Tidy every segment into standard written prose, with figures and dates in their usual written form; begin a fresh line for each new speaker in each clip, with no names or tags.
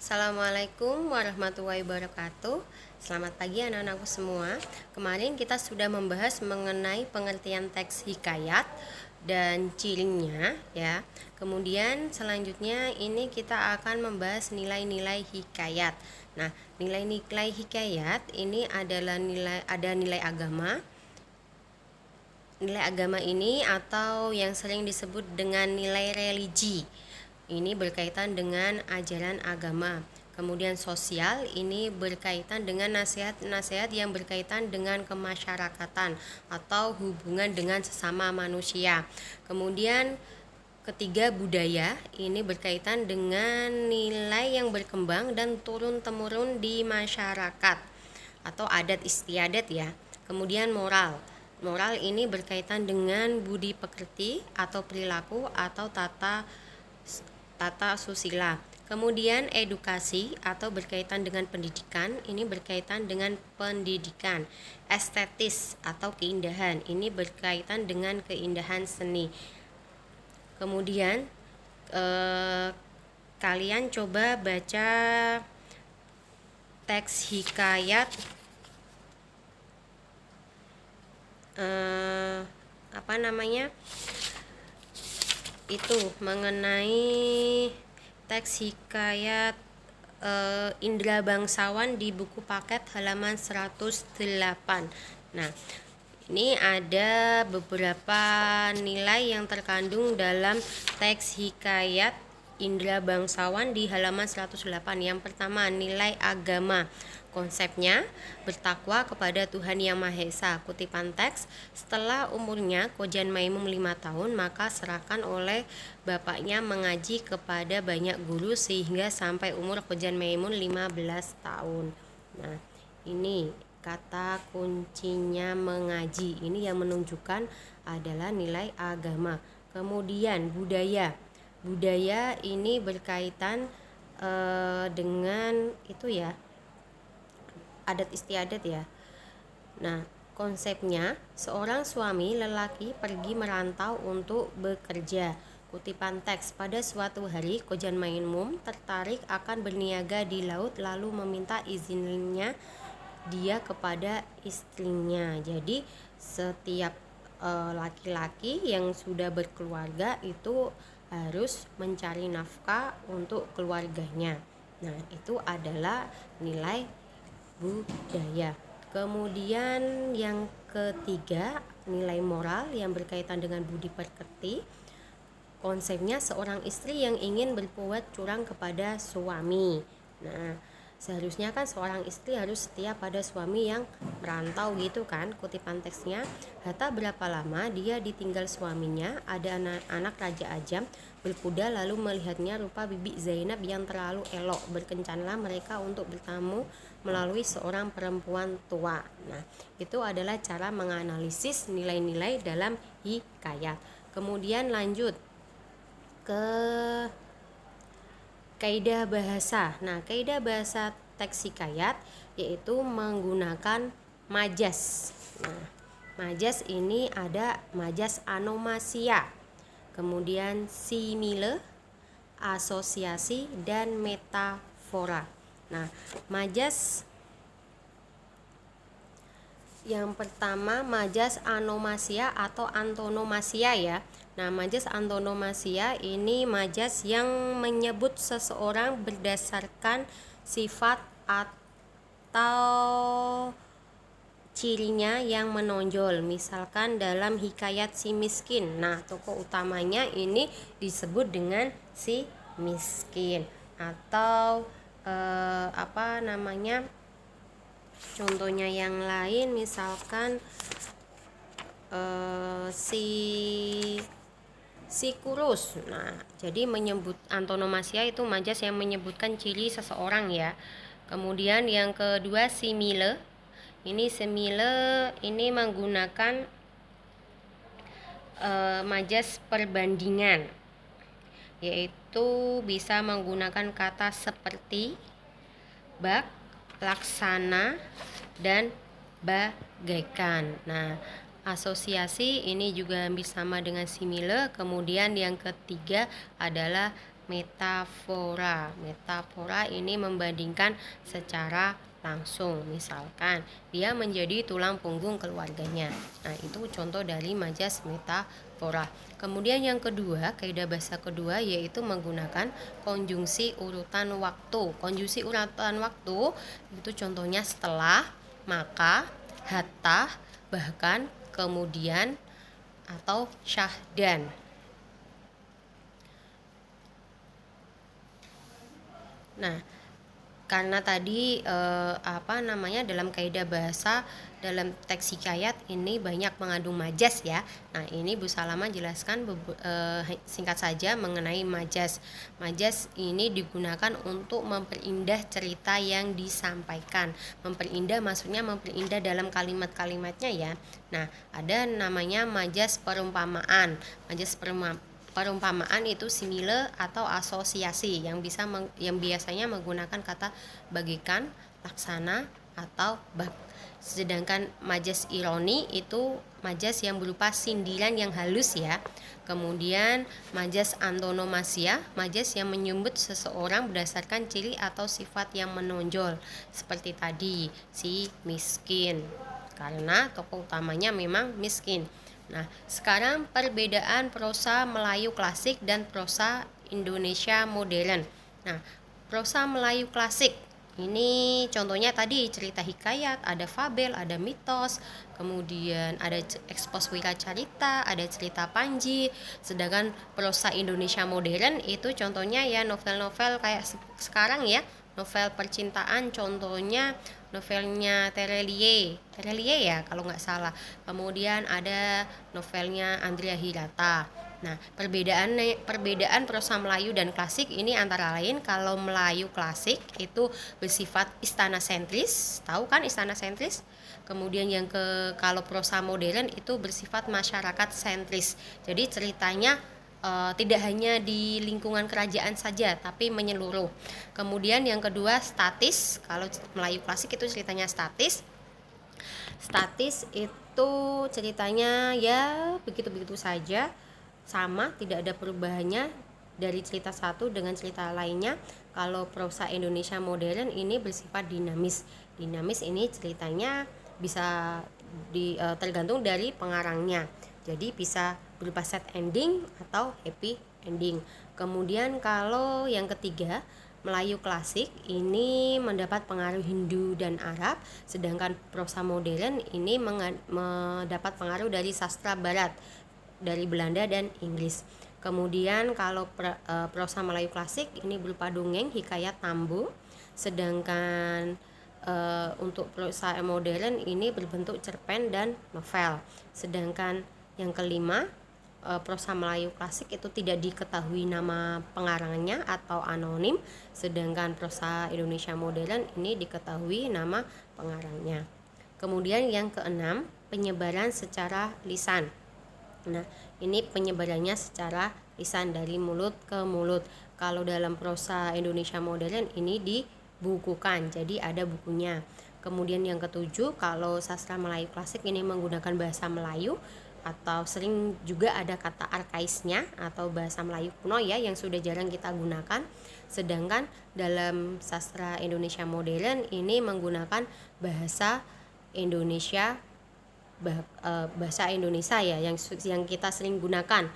Assalamualaikum warahmatullahi wabarakatuh. Selamat pagi anak-anakku semua. Kemarin kita sudah membahas mengenai pengertian teks hikayat dan cirinya ya. Kemudian selanjutnya ini kita akan membahas nilai-nilai hikayat. Nah, nilai-nilai hikayat ini adalah nilai agama. Nilai agama ini atau yang sering disebut dengan nilai religi. Ini berkaitan dengan ajaran agama. Kemudian sosial ini berkaitan dengan nasihat-nasihat yang berkaitan dengan kemasyarakatan atau hubungan dengan sesama manusia. Kemudian ketiga, budaya ini berkaitan dengan nilai yang berkembang dan turun-temurun di masyarakat atau adat istiadat ya. Kemudian moral. Moral ini berkaitan dengan budi pekerti atau perilaku atau tata susila. Kemudian edukasi atau berkaitan dengan pendidikan, ini berkaitan dengan pendidikan. Estetis atau keindahan, ini berkaitan dengan keindahan seni. Kemudian kalian coba baca teks hikayat itu mengenai teks hikayat Indra Bangsawan di buku paket halaman 108. Nah, ini ada beberapa nilai yang terkandung dalam teks hikayat Indra Bangsawan di halaman 108. Yang pertama, nilai agama. Konsepnya bertakwa kepada Tuhan Yang Maha Esa. Kutipan teks, setelah umurnya Kojan Maimum 5 tahun, maka serahkan oleh bapaknya mengaji kepada banyak guru sehingga sampai umur Kojan Maimun 15 tahun. Nah, ini kata kuncinya mengaji. Ini yang menunjukkan adalah nilai agama. Kemudian budaya. Budaya ini berkaitan dengan itu ya, adat istiadat ya. Nah, konsepnya seorang suami lelaki pergi merantau untuk bekerja. Kutipan teks, pada suatu hari Kojan Mainmum tertarik akan berniaga di laut lalu meminta izinnya dia kepada istrinya. Jadi setiap laki-laki yang sudah berkeluarga itu harus mencari nafkah untuk keluarganya. Nah, itu adalah nilai budaya. Kemudian yang ketiga, nilai moral yang berkaitan dengan budi pekerti. Konsepnya seorang istri yang ingin berbuat curang kepada suami. Nah, seharusnya kan seorang istri harus setia pada suami yang merantau gitu kan. Kutipan teksnya, hatta berapa lama dia ditinggal suaminya, ada anak Raja Ajam berkuda lalu melihatnya rupa Bibi Zainab yang terlalu elok. Berkencanlah mereka untuk bertamu melalui seorang perempuan tua. Nah, itu adalah cara menganalisis nilai-nilai dalam hikayat. Kemudian lanjut ke kaidah bahasa. Nah, kaidah bahasa teks hikayat yaitu menggunakan majas. Nah, majas ini ada majas anomasia, kemudian simile, asosiasi, dan metafora. Nah, majas yang pertama majas anomasia atau antonomasia ya. Nah, majas antonomasia ini majas yang menyebut seseorang berdasarkan sifat atau cirinya yang menonjol. Misalkan dalam hikayat si miskin. Nah, tokoh utamanya ini disebut dengan si miskin atau contohnya yang lain misalkan si kurus. Nah, jadi menyebut antonomasia itu majas yang menyebutkan ciri seseorang ya. Kemudian yang kedua simile. Ini simile ini menggunakan majas perbandingan, yaitu bisa menggunakan kata seperti, bak, laksana, dan bagaikan. Nah, asosiasi ini juga hampir sama dengan simile. Kemudian yang ketiga adalah metafora. Metafora ini membandingkan secara langsung, misalkan dia menjadi tulang punggung keluarganya. Nah, itu contoh dari majas metafora. Kemudian yang kedua, kaidah bahasa kedua yaitu menggunakan konjungsi urutan waktu. Konjungsi urutan waktu itu contohnya setelah, maka, hatta, bahkan, kemudian, atau syahdan. Nah, karena tadi dalam kaidah bahasa dalam teks hikayat ini banyak mengandung majas ya. Nah, ini Bu Salama jelaskan singkat saja mengenai majas. Majas ini digunakan untuk memperindah cerita yang disampaikan. Memperindah maksudnya memperindah dalam kalimat-kalimatnya ya. Nah, ada namanya majas perumpamaan. Majas perumpamaan itu simile atau asosiasi yang biasanya menggunakan kata bagikan, laksana, atau bab. Sedangkan majas ironi itu majas yang berupa sindiran yang halus ya. Kemudian majas antonomasia, majas yang menyebut seseorang berdasarkan ciri atau sifat yang menonjol. Seperti tadi, si miskin. Karena tokoh utamanya memang miskin. Nah, sekarang perbedaan prosa Melayu klasik dan prosa Indonesia modern. Nah, prosa Melayu klasik ini contohnya tadi cerita hikayat, ada fabel, ada mitos, kemudian ada ekspos wiracarita, ada cerita panji. Sedangkan prosa Indonesia modern itu contohnya ya novel-novel kayak sekarang ya, novel percintaan, contohnya novelnya Terelie ya kalau nggak salah. Kemudian ada novelnya Andrea Hirata. Nah, perbedaan prosa Melayu dan klasik ini antara lain kalau Melayu klasik itu bersifat istana sentris, tahu kan istana sentris? Kemudian kalau prosa modern itu bersifat masyarakat sentris. Jadi ceritanya tidak hanya di lingkungan kerajaan saja tapi menyeluruh. Kemudian yang kedua statis. Kalau Melayu klasik itu ceritanya statis. Statis itu ceritanya ya begitu-begitu saja, sama, tidak ada perubahannya dari cerita satu dengan cerita lainnya. Kalau prosa Indonesia modern ini bersifat dinamis. Dinamis ini ceritanya bisa tergantung dari pengarangnya. Jadi bisa berupa sad ending atau happy ending. Kemudian kalau yang ketiga, Melayu klasik ini mendapat pengaruh Hindu dan Arab, sedangkan prosa modern ini mendapat pengaruh dari sastra barat, dari Belanda dan Inggris. Kemudian kalau prosa Melayu klasik ini berupa dongeng, hikayat, tambo, sedangkan untuk prosa modern ini berbentuk cerpen dan novel. Sedangkan yang kelima, prosa Melayu klasik itu tidak diketahui nama pengarangnya atau anonim, sedangkan prosa Indonesia modern ini diketahui nama pengarangnya. Kemudian yang keenam, penyebaran secara lisan. Nah, ini penyebarannya secara lisan dari mulut ke mulut. Kalau dalam prosa Indonesia modern ini dibukukan, jadi ada bukunya. Kemudian yang ketujuh, kalau sastra Melayu klasik ini menggunakan bahasa Melayu atau sering juga ada kata arkaisnya atau bahasa Melayu kuno ya yang sudah jarang kita gunakan. Sedangkan dalam sastra Indonesia modern ini menggunakan bahasa Indonesia ya yang kita sering gunakan,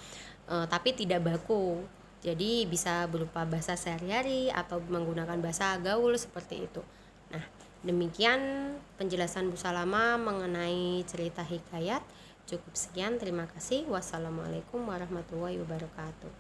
tapi tidak baku. Jadi bisa berupa bahasa sehari-hari atau menggunakan bahasa gaul seperti itu. Nah, demikian penjelasan Bu Salama mengenai cerita hikayat. Cukup sekian, terima kasih. Wassalamualaikum warahmatullahi wabarakatuh.